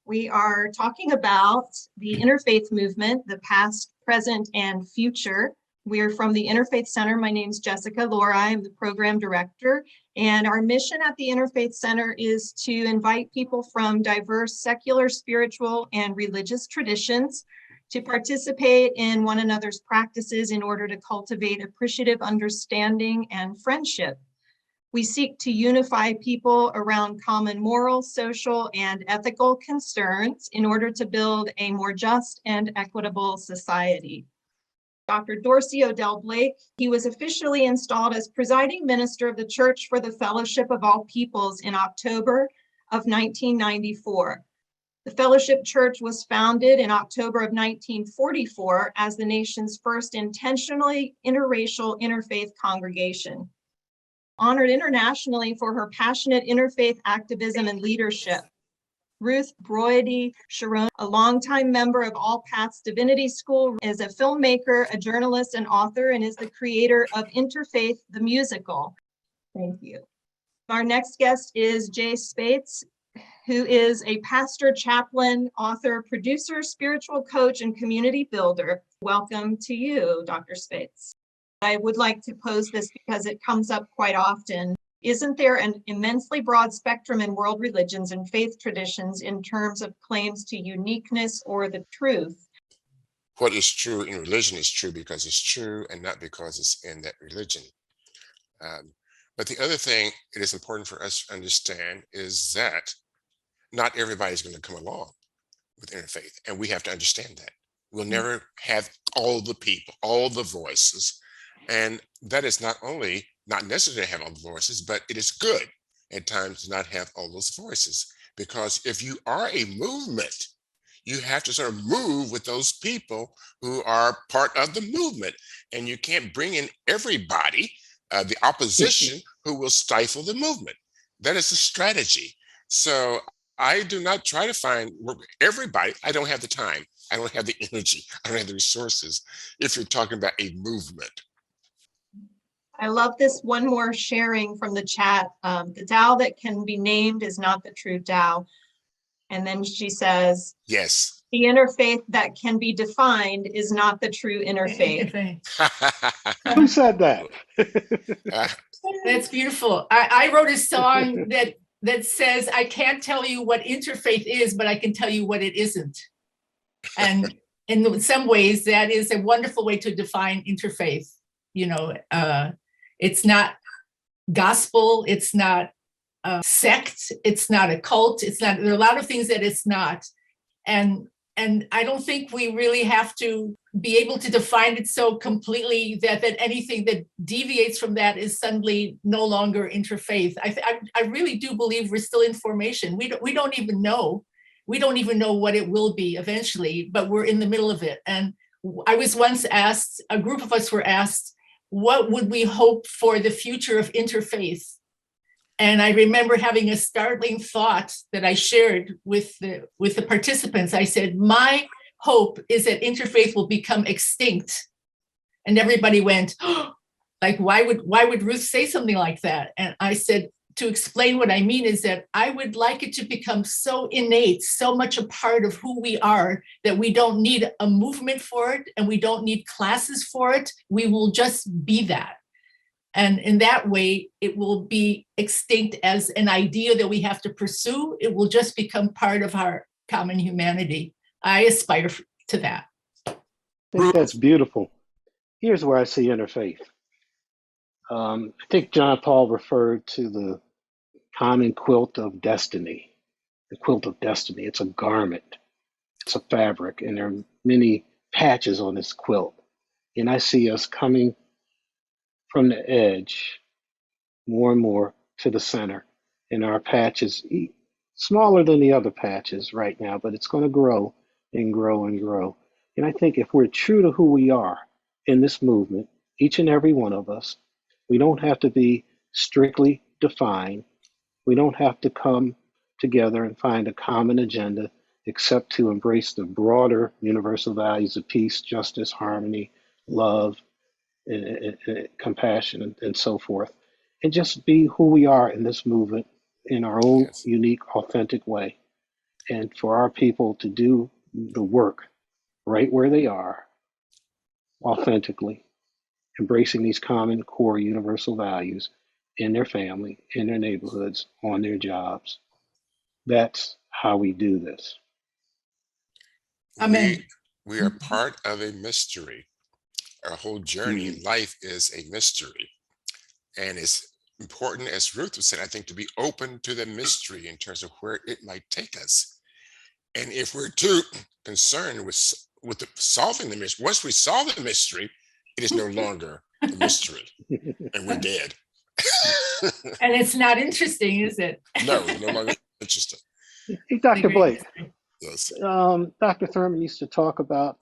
We are talking about the Interfaith movement, the past, present, and future. We're from the Interfaith Center. My name is Jessica Lohrey. I'm the program director. And our mission at the Interfaith Center is to invite people from diverse secular, spiritual, and religious traditions to participate in one another's practices in order to cultivate appreciative understanding and friendship. We seek to unify people around common moral, social, and ethical concerns in order to build a more just and equitable society. Dr. Dorsey Odell Blake, he was officially installed as Presiding Minister of the Church for the Fellowship of All Peoples in October of 1994. The Fellowship Church was founded in October of 1944 as the nation's first intentionally interracial interfaith congregation. Honored internationally for her passionate interfaith activism and leadership. Ruth Broyde Sharone, a longtime member of All Paths Divinity School, is a filmmaker, a journalist, and author, and is the creator of Interfaith, the musical. Thank you. Our next guest is Jay Speights, who is a pastor, chaplain, author, producer, spiritual coach, and community builder. Welcome to you, Dr. Speights. I would like to pose this because it comes up quite often. Isn't there an immensely broad spectrum in world religions and faith traditions in terms of claims to uniqueness or the truth? What is true in religion is true because it's true and not because it's in that religion. But the other thing it is important for us to understand is that not everybody's going to come along with interfaith, and we have to understand that. We'll never have all the people, all the voices, and that is not only not necessary to have all the voices, but it is good at times to not have all those voices, because if you are a movement, you have to sort of move with those people who are part of the movement, and you can't bring in everybody, the opposition, who will stifle the movement. That is the strategy. So I do not try to find everybody. I don't have the time. I don't have the energy. I don't have the resources if you're talking about a movement. I love this one more sharing from the chat. The Tao that can be named is not the true Tao. And then she says, yes, the interfaith that can be defined is not the true interfaith. Who said that? That's beautiful. I wrote a song that says, I can't tell you what interfaith is, but I can tell you what it isn't. And in some ways, that is a wonderful way to define interfaith. You know, it's not gospel, it's not a sect, it's not a cult, it's not, there are a lot of things that it's not. And I don't think we really have to be able to define it so completely that anything that deviates from that is suddenly no longer interfaith. I really do believe we're still in formation. We don't even know. We don't even know what it will be eventually, but we're in the middle of it. And I was once asked, a group of us were asked, what would we hope for the future of interfaith? And I remember having a startling thought that I shared with the participants. I said, my hope is that interfaith will become extinct. And everybody went, oh, like, why would Ruth say something like that? And I said, to explain what I mean is that I would like it to become so innate, so much a part of who we are, that we don't need a movement for it and we don't need classes for it. We will just be that. And in that way, it will be extinct as an idea that we have to pursue. It will just become part of our common humanity. I aspire to that. I think that's beautiful. Here's where I see interfaith. I think John Paul referred to the common quilt of destiny, the quilt of destiny. It's a garment, it's a fabric, and there are many patches on this quilt. And I see us coming from the edge more and more to the center. And our patches, smaller than the other patches right now, but it's going to grow and grow and grow. And I think if we're true to who we are in this movement, each and every one of us, we don't have to be strictly defined. We don't have to come together and find a common agenda except to embrace the broader universal values of peace, justice, harmony, love, and compassion, and so forth. And just be who we are in this movement in our own unique, authentic way. and for our people to do the work right where they are, authentically, embracing these common core universal values in their family, in their neighborhoods, on their jobs. That's how we do this. Amen. We are part of a mystery. Our whole journey in life is a mystery. And it's important, as Ruth was saying, I think, to be open to the mystery in terms of where it might take us. And if we're too concerned with solving the mystery, once we solve the mystery, it is no longer a mystery, and we're dead. And it's not interesting, is it? No, no longer interesting. Hey, Dr. Blake, Yes. Dr. Thurman used to talk about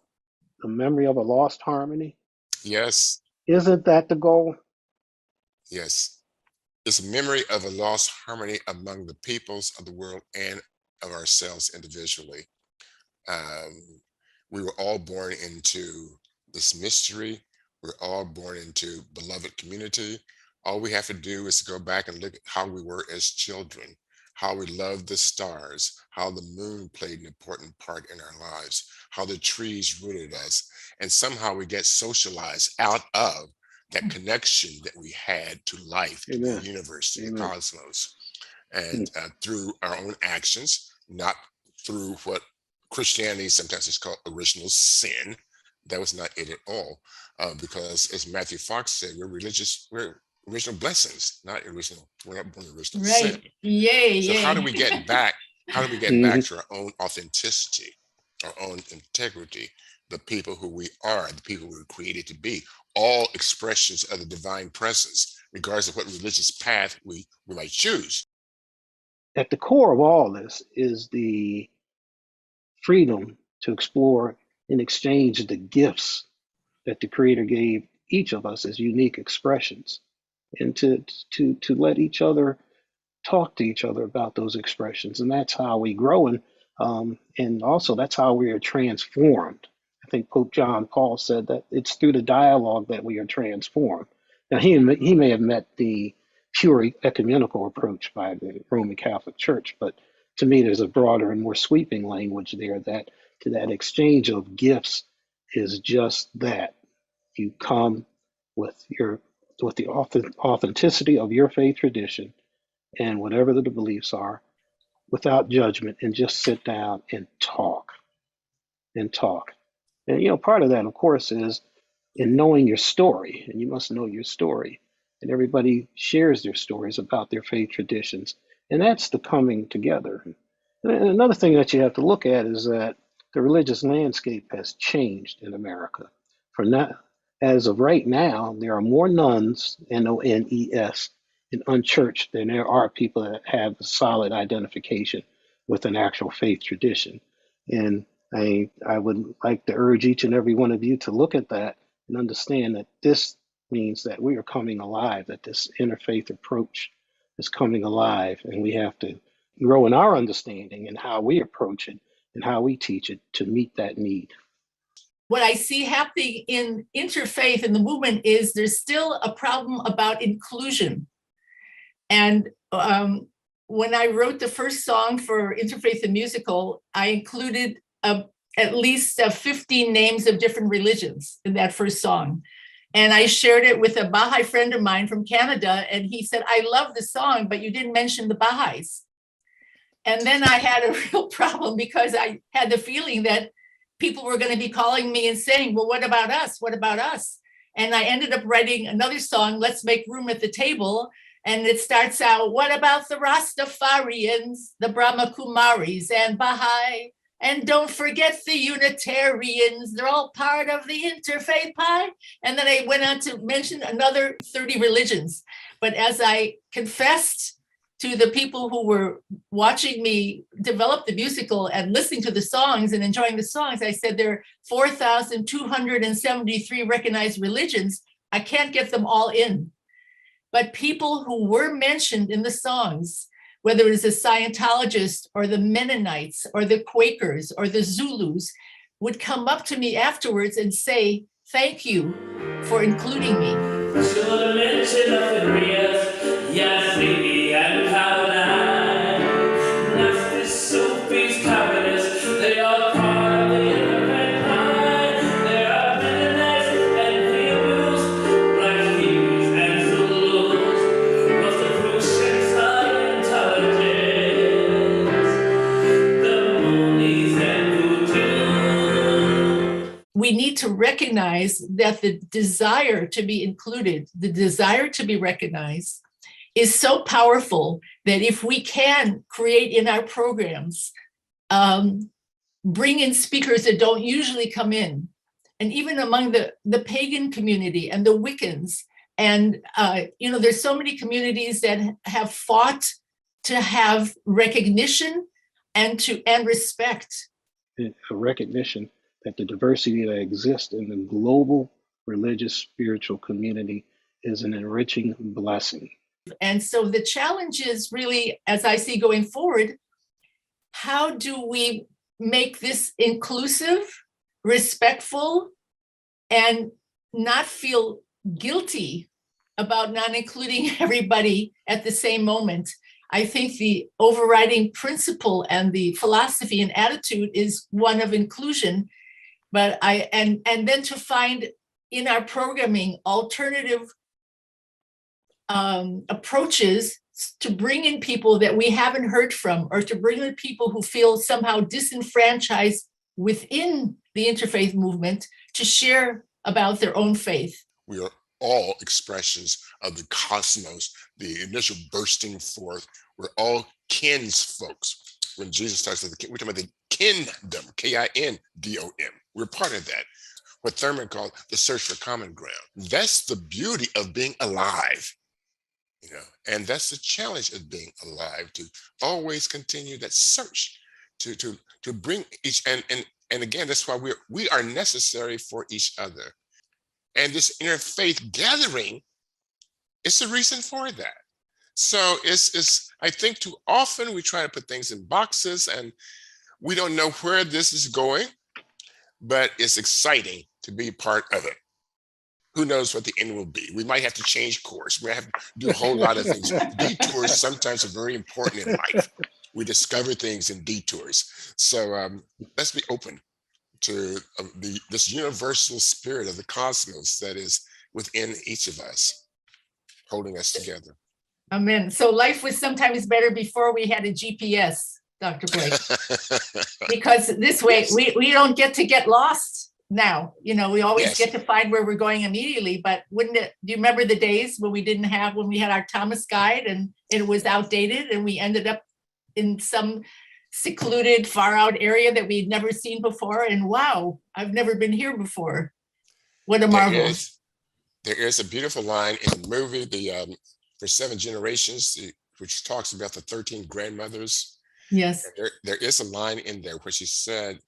the memory of a lost harmony. Yes. Isn't that the goal? Yes. It's a memory of a lost harmony among the peoples of the world and of ourselves individually. We were all born into this mystery. We're all born into beloved community. All we have to do is go back and look at how we were as children, how we loved the stars, how the moon played an important part in our lives, how the trees rooted us, and somehow we get socialized out of that connection that we had to life, to the universe, to the cosmos, and through our own actions, not through what Christianity sometimes is called original sin. That was not it at all, because as Matthew Fox said, we're original blessings, not original. We're not born original sin. Right. Yay. So yay. how do we get back? How do we get back to our own authenticity, our own integrity, the people who we are, the people we were created to be, all expressions of the divine presence, regardless of what religious path we might choose? At the core of all this is the freedom to explore and exchange the gifts that the Creator gave each of us as unique expressions, and to let each other talk to each other about those expressions. And that's how we grow, and also that's how we are transformed. I think Pope John Paul said that it's through the dialogue that we are transformed. Now, he may have met the pure ecumenical approach by the Roman Catholic Church, but to me, there's a broader and more sweeping language there that exchange of gifts is just that. You come with the authenticity of your faith tradition and whatever the beliefs are, without judgment, and just sit down and talk. And part of that, of course, is in knowing your story, and you must know your story. And everybody shares their stories about their faith traditions, and that's the coming together. And another thing that you have to look at is that the religious landscape has changed in America. As of right now, there are more nuns, N-O-N-E-S, and unchurched than there are people that have a solid identification with an actual faith tradition. And I would like to urge each and every one of you to look at that and understand that this means that we are coming alive, that this interfaith approach is coming alive, and we have to grow in our understanding and how we approach it and how we teach it to meet that need. What I see happening in interfaith and the movement is there's still a problem about inclusion. And when I wrote the first song for Interfaith the Musical, I included at least 15 names of different religions in that first song. And I shared it with a Baha'i friend of mine from Canada, and he said, I love the song, but you didn't mention the Baha'is. And then I had a real problem because I had the feeling that people were going to be calling me and saying, well, what about us? What about us? And I ended up writing another song, Let's Make Room at the Table. And it starts out, what about the Rastafarians, the Brahma Kumaris, and Baha'i? And don't forget the Unitarians. They're all part of the interfaith pie. And then I went on to mention another 30 religions. But as I confessed to the people who were watching me develop the musical and listening to the songs and enjoying the songs, I said there are 4,273 recognized religions. I can't get them all in. But people who were mentioned in the songs, whether it was the Scientologists or the Mennonites or the Quakers or the Zulus, would come up to me afterwards and say, thank you for including me. Yes, baby, and how I left this so peace. we need to recognize that the desire to be included, the desire to be recognized, is so powerful that if we can create in our programs, bring in speakers that don't usually come in, and even among the pagan community and the Wiccans, and there's so many communities that have fought to have recognition and respect. A recognition that the diversity that exists in the global religious spiritual community is an enriching blessing. And so the challenge is really, as I see going forward, how do we make this inclusive, respectful, and not feel guilty about not including everybody at the same moment? I think the overriding principle and the philosophy and attitude is one of inclusion, but and then to find in our programming alternative approaches to bring in people that we haven't heard from, or to bring in people who feel somehow disenfranchised within the interfaith movement to share about their own faith. We are all expressions of the cosmos, the initial bursting forth. We're all kinsfolks. When Jesus talks about we're talking about the kingdom, K-I-N-D-O-M. We're part of that. What Thurman called the search for common ground. That's the beauty of being alive. And that's the challenge of being alive, to always continue that search, to bring each, and again, that's why we are necessary for each other. And this interfaith gathering is the reason for that. So it's I think too often we try to put things in boxes and we don't know where this is going, but it's exciting to be part of it. Who knows what the end will be? We might have to change course. We have to do a whole lot of things. Detours sometimes are very important in life. We discover things in detours. So let's be open to this universal spirit of the cosmos that is within each of us, holding us together. Amen. So life was sometimes better before we had a GPS, Dr. Blake, because this way we don't get lost. Now, we always get to find where we're going immediately, but do you remember the days when we had our Thomas guide and it was outdated and we ended up in some secluded, far out area that we'd never seen before? And wow, I've never been here before. What a marvel. There is a beautiful line in the movie, For 7 Generations, which talks about the 13 grandmothers. Yes. There is a line in there where she said,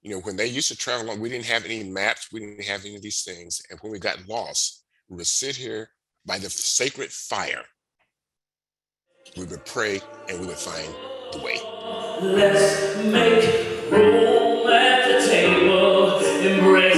when they used to travel along, we didn't have any maps, we didn't have any of these things. And when we got lost, we would sit here by the sacred fire. We would pray and we would find the way. Let's make room at the table, embrace